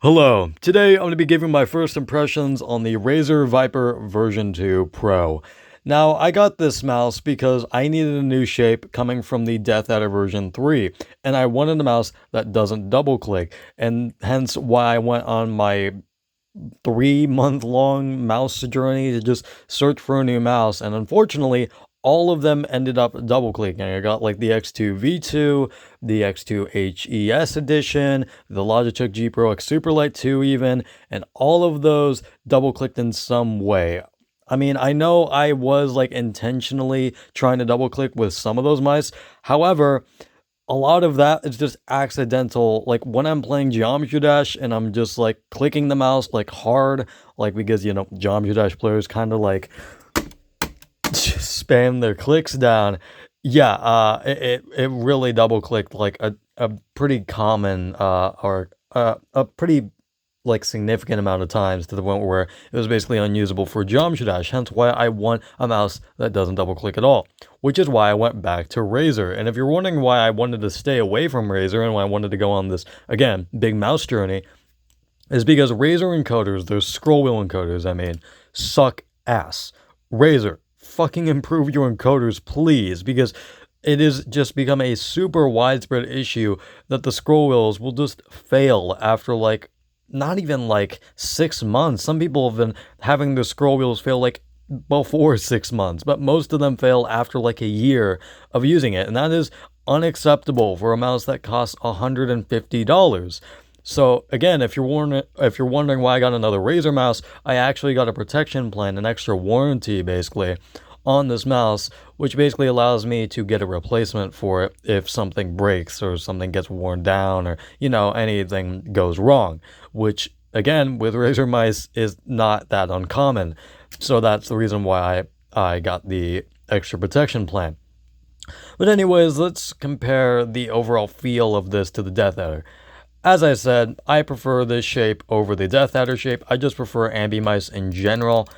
Hello, today I'm going to be giving my first impressions on the Razer Viper version 2 Pro. Now, I got this mouse because I needed a new shape coming from the Death Adder version 3, and I wanted a mouse that doesn't double click, and hence why I went on my 3-month-long mouse journey to just search for a new mouse, and unfortunately, all of them ended up double clicking. I got like the X2 V2, the X2 HES edition, the Logitech G Pro X Superlight 2 even, and all of those double clicked in some way. I mean, I know I was like intentionally trying to double click with some of those mice. However, a lot of that is just accidental. Like when I'm playing Geometry Dash and I'm just like clicking the mouse like hard, like because Geometry Dash players kind of like spam their clicks down. Yeah, it really double clicked like a pretty common or a pretty like significant amount of times, to the point where it was basically unusable for Geometry Dash, hence why I want a mouse that doesn't double click at all, which is why I went back to Razer. And if you're wondering why I wanted to stay away from Razer and why I wanted to go on this, again, big mouse journey, is because Razer encoders, those scroll wheel encoders, I mean, suck ass. Razer, fucking improve your encoders, please, because it has just become a super widespread issue that the scroll wheels will just fail after like not even like 6 months. Some people have been having their scroll wheels fail like before 6 months, but most of them fail after like a year of using it, and that is unacceptable for a mouse that costs $150. So again, if you're wondering why I got another Razer mouse, I actually got a protection plan, an extra warranty basically, on this mouse, which basically allows me to get a replacement for it if something breaks or something gets worn down or, anything goes wrong, which again, with Razer mice is not that uncommon. So that's the reason why I got the extra protection plan. But anyways, let's compare the overall feel of this to the Death Adder. As I said, I prefer this shape over the Death Adder shape. I just prefer ambi mice in general.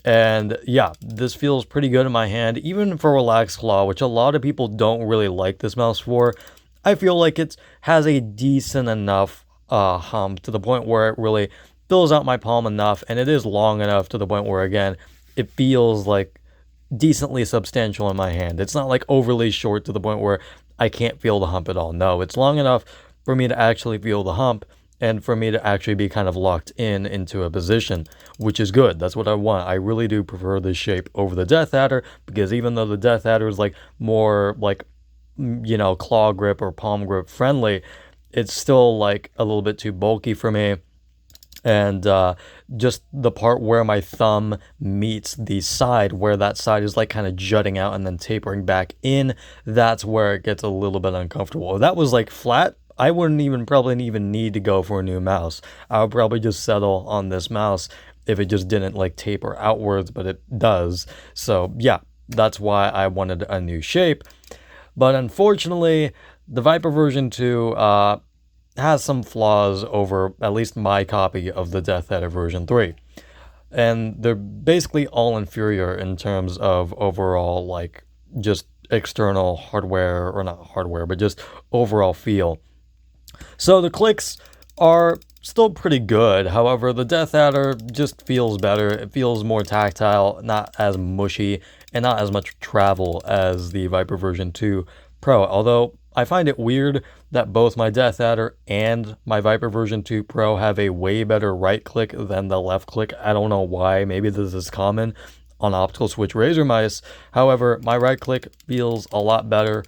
And yeah, this feels pretty good in my hand, even for Relaxed Claw, which a lot of people don't really like this mouse for. I feel like it has a decent enough hump to the point where it really fills out my palm enough, and it is long enough to the point where, again, it feels like decently substantial in my hand. It's not like overly short to the point where I can't feel the hump at all. No, it's long enough for me to actually feel the hump, and for me to actually be kind of locked into a position, which is good. That's what I want. I really do prefer this shape over the Death Adder, because even though the Death Adder is like more like, claw grip or palm grip friendly, it's still like a little bit too bulky for me. And just the part where my thumb meets the side, where that side is like kind of jutting out and then tapering back in, that's where it gets a little bit uncomfortable. If that was like flat, I wouldn't probably even need to go for a new mouse. I would probably just settle on this mouse if it just didn't like taper outwards, but it does. So yeah, that's why I wanted a new shape. But unfortunately, the Viper version 2 has some flaws over at least my copy of the Death Adder version 3. And they're basically all inferior in terms of overall, like, just external hardware, or not hardware, but just overall feel. So the clicks are still pretty good. However, the Death Adder just feels better. It feels more tactile, not as mushy, and not as much travel as the Viper version 2 Pro. Although I find it weird that both my Death Adder and my Viper version 2 Pro have a way better right click than the left click. I don't know why. Maybe this is common on optical switch Razer mice. However, my right click feels a lot better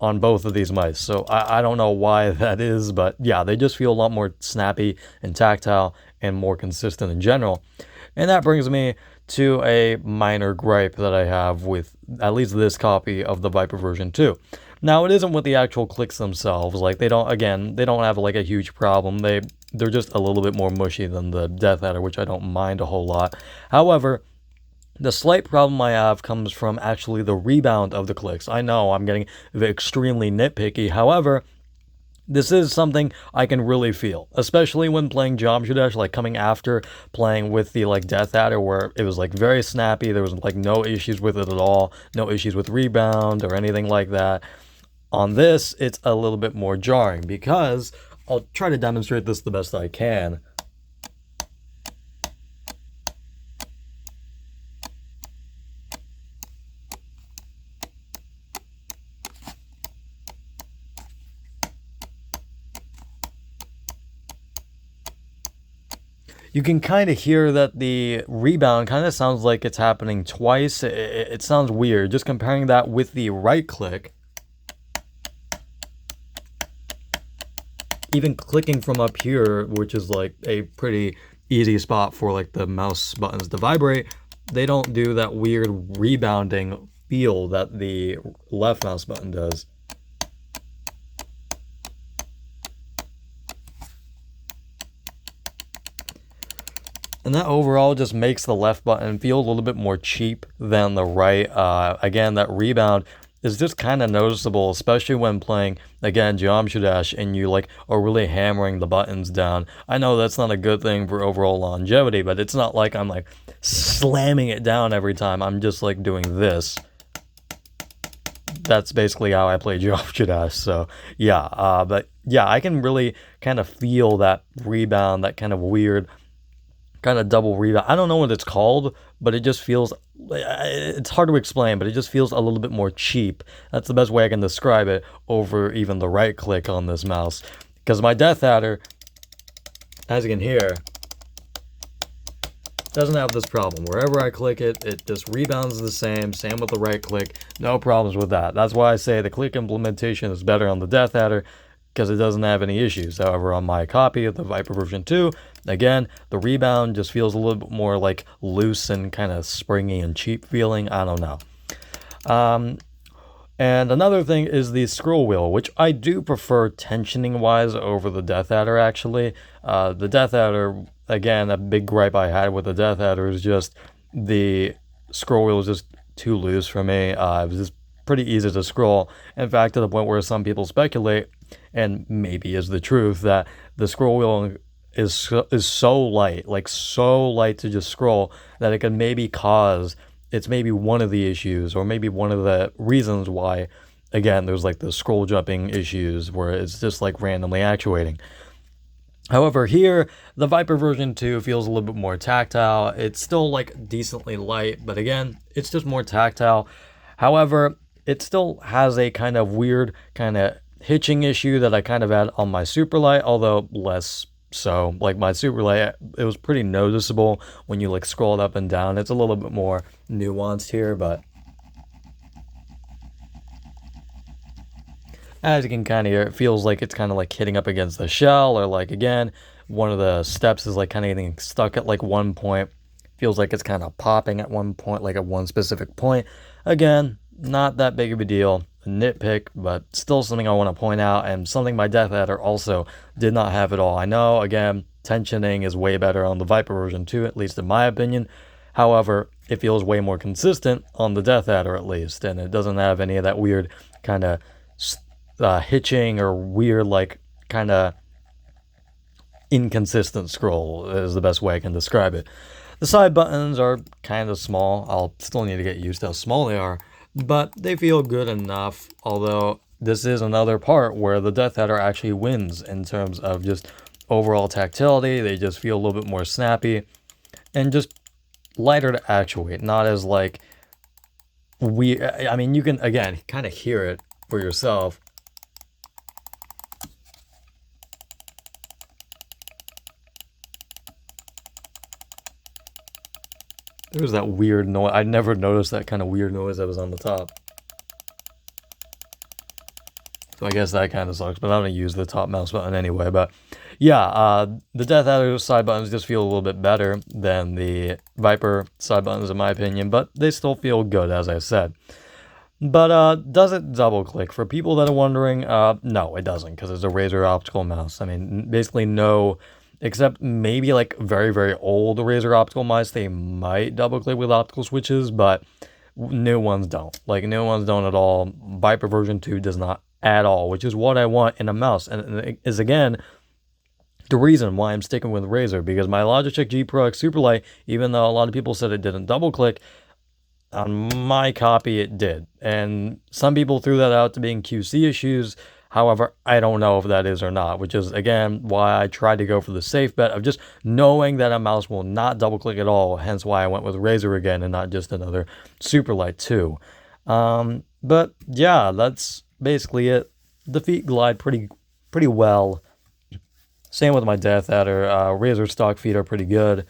on both of these mice. So I don't know why that is, but yeah, they just feel a lot more snappy and tactile and more consistent in general. And that brings me to a minor gripe that I have with at least this copy of the Viper version 2. Now, it isn't with the actual clicks themselves. Like, they don't have like a huge problem. They're just a little bit more mushy than the Death Adder, which I don't mind a whole lot. However, the slight problem I have comes from actually the rebound of the clicks. I know I'm getting extremely nitpicky. However, this is something I can really feel, especially when playing Geometry Dash, like coming after playing with the like Death Adder, where it was like very snappy. There was like no issues with it at all, no issues with rebound or anything like that. On this, it's a little bit more jarring, because I'll try to demonstrate this the best I can. You can kind of hear that the rebound kind of sounds like it's happening twice. It sounds weird. Just comparing that with the right click, even clicking from up here, which is like a pretty easy spot for like the mouse buttons to vibrate, they don't do that weird rebounding feel that the left mouse button does. And that overall just makes the left button feel a little bit more cheap than the right. Again, that rebound is just kind of noticeable, especially when playing, again, Geometry Dash, and you like are really hammering the buttons down. I know that's not a good thing for overall longevity, but it's not like I'm like slamming it down every time. I'm just like doing this. That's basically how I play Geometry Dash. So yeah, but yeah, I can really kind of feel that rebound, that kind of weird kind of double rebound. I don't know what it's called, but it just feels, it's hard to explain, but it just feels a little bit more cheap. That's the best way I can describe it over even the right click on this mouse. Because my Death Adder, as you can hear, doesn't have this problem. Wherever I click it, it just rebounds the same. Same with the right click. No problems with that. That's why I say the click implementation is better on the Death Adder, because it doesn't have any issues. However, on my copy of the Viper version 2, again, the rebound just feels a little bit more like loose and kind of springy and cheap feeling. I don't know. And another thing is the scroll wheel, which I do prefer tensioning wise over the Death Adder actually. The Death Adder, again, a big gripe I had with the Death Adder is just the scroll wheel was just too loose for me. It was just pretty easy to scroll. In fact, to the point where some people speculate, and maybe is the truth, that the scroll wheel is so light, like so light to just scroll, that it can maybe cause, it's maybe one of the issues, or maybe one of the reasons why, again, there's like the scroll jumping issues where it's just like randomly actuating. However, here, the Viper version 2 feels a little bit more tactile. It's still like decently light, but again, it's just more tactile. However, it still has a kind of weird kind of hitching issue that I kind of had on my Superlight, although less so. Like my Superlight, it was pretty noticeable when you like scroll it up and down. It's a little bit more nuanced here, but as you can kind of hear, it feels like it's kind of like hitting up against the shell, or like, again, one of the steps is like kind of getting stuck at like one point. Feels like it's kind of popping at one point, like at one specific point. Again, not that big of a deal, a nitpick, but still something I want to point out, and something my Death Adder also did not have at all. I know, again, tensioning is way better on the Viper version 2, at least in my opinion. However, it feels way more consistent on the Death Adder at least, and it doesn't have any of that weird kind of hitching or weird like kind of inconsistent scroll is the best way I can describe it. The side buttons are kind of small. I'll still need to get used to how small they are, but they feel good enough, although this is another part where the Death Adder actually wins in terms of just overall tactility. They just feel a little bit more snappy and just lighter to actuate, not as like I mean, you can, again, kind of hear it for yourself. There was that weird noise. I never noticed that kind of weird noise that was on the top. So I guess that kind of sucks, but I don't use the top mouse button anyway. But yeah, the Death Adder side buttons just feel a little bit better than the Viper side buttons in my opinion, but they still feel good, as I said. But does it double click? For people that are wondering, no, it doesn't, because it's a Razer optical mouse. I mean, basically no, except maybe like very, very old Razer optical mice, they might double click with optical switches, but new ones don't. Like, new ones don't at all. Viper version 2 does not at all, which is what I want in a mouse, and it is, again, the reason why I'm sticking with Razer, because my Logitech G Pro X Superlight, even though a lot of people said it didn't double click, on my copy it did, and some people threw that out to being QC issues. However, I don't know if that is or not, which is, again, why I tried to go for the safe bet of just knowing that a mouse will not double click at all, hence why I went with Razer again and not just another Superlight 2. But yeah, that's basically it. The feet glide pretty well. Same with my Death Adder. Razer stock feet are pretty good.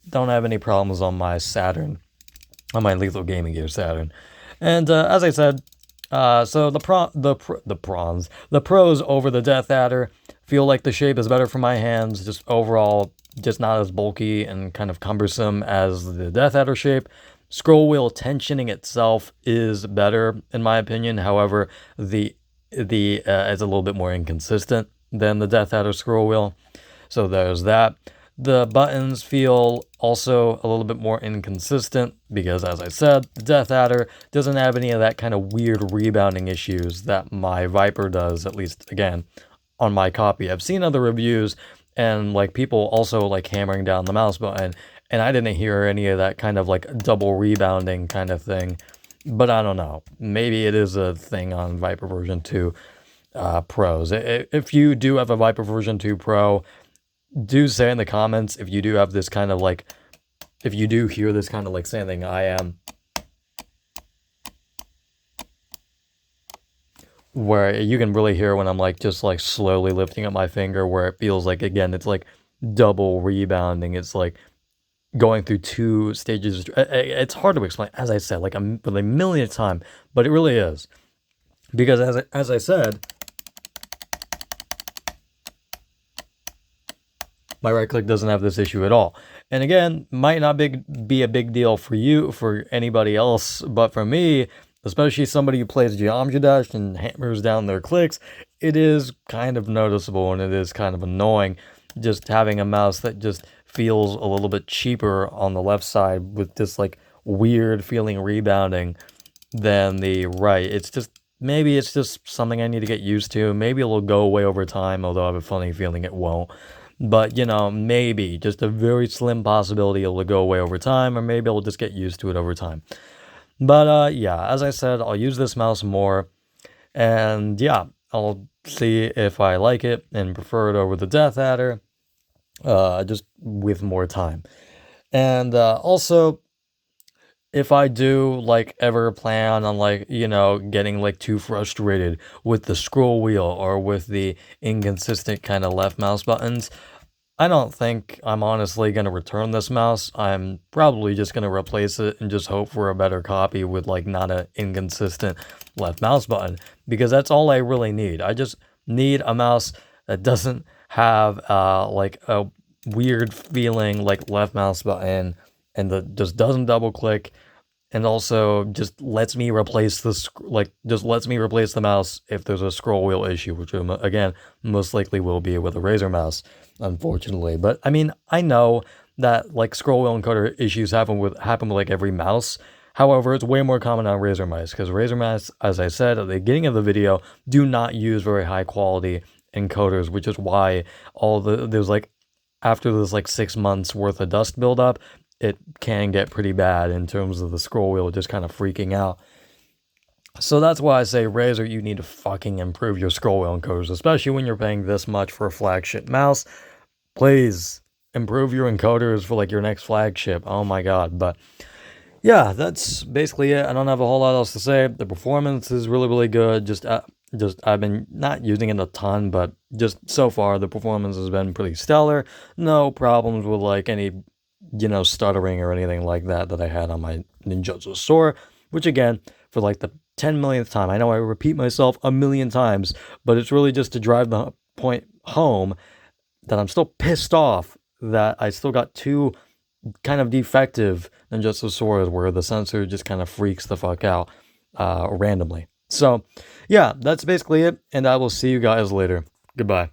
Don't have any problems on my Saturn, on my Lethal Gaming Gear Saturn. And as I said, so the pros over the Death Adder feel like the shape is better for my hands. Just overall, just not as bulky and kind of cumbersome as the Death Adder shape. Scroll wheel tensioning itself is better in my opinion. However, the it's a little bit more inconsistent than the Death Adder scroll wheel. So there's that. The buttons feel also a little bit more inconsistent because, as I said, the Death Adder doesn't have any of that kind of weird rebounding issues that my Viper does, at least, again, on my copy. I've seen other reviews and, like, people also, like, hammering down the mouse button, and I didn't hear any of that kind of, like, double rebounding kind of thing. But I don't know. Maybe it is a thing on Viper version 2 Pros. If you do have a Viper version 2 Pro, do say in the comments if you do have this kind of like, if you do hear this kind of like same thing I am, where you can really hear when I'm like just like slowly lifting up my finger, where it feels like, again, it's like double rebounding. It's like going through two stages. It's hard to explain, as I said, like a million times, but it really is. Because as I said, my right click doesn't have this issue at all. And again, might not be a big deal for you, for anybody else, but for me, especially somebody who plays Geometry Dash and hammers down their clicks, it is kind of noticeable and it is kind of annoying just having a mouse that just feels a little bit cheaper on the left side with this like weird feeling rebounding than the right. It's just, maybe it's just something I need to get used to. Maybe it'll go away over time, although I have a funny feeling it won't. But, you know, maybe just a very slim possibility it'll go away over time, or maybe I'll just get used to it over time. But, yeah, as I said, I'll use this mouse more, and yeah, I'll see if I like it and prefer it over the Death Adder, just with more time. And, also, if I do, like, ever plan on, like, you know, getting, like, too frustrated with the scroll wheel or with the inconsistent kind of left mouse buttons, I don't think I'm honestly going to return this mouse. I'm probably just going to replace it and just hope for a better copy with, like, not an inconsistent left mouse button, because that's all I really need. I just need a mouse that doesn't have, like, a weird feeling, like, left mouse button, and that just doesn't double click, and also just lets me replace this, like, just lets me replace the mouse if there's a scroll wheel issue, which again most likely will be with a Razer mouse, unfortunately. But I mean, I know that like scroll wheel encoder issues happen with like every mouse. However, it's way more common on Razer mice, because Razer mice, as I said at the beginning of the video, do not use very high quality encoders, which is why there's like, after this like 6 months worth of dust buildup, it can get pretty bad in terms of the scroll wheel just kind of freaking out. So that's why I say, Razer, you need to fucking improve your scroll wheel encoders, especially when you're paying this much for a flagship mouse. Please improve your encoders for like your next flagship. Oh my god. But yeah, that's basically it. I don't have a whole lot else to say. The performance is really, really good. Just I've been not using it a ton, but just so far the performance has been pretty stellar. No problems with like any, you know, stuttering or anything like that I had on my Ninjutsu Sword, which again, for like the 10 millionth time, I know I repeat myself a million times, but it's really just to drive the point home that I'm still pissed off that I still got two kind of defective Ninjutsu Swords where the sensor just kind of freaks the fuck out randomly. So yeah, that's basically it, and I will see you guys later. Goodbye.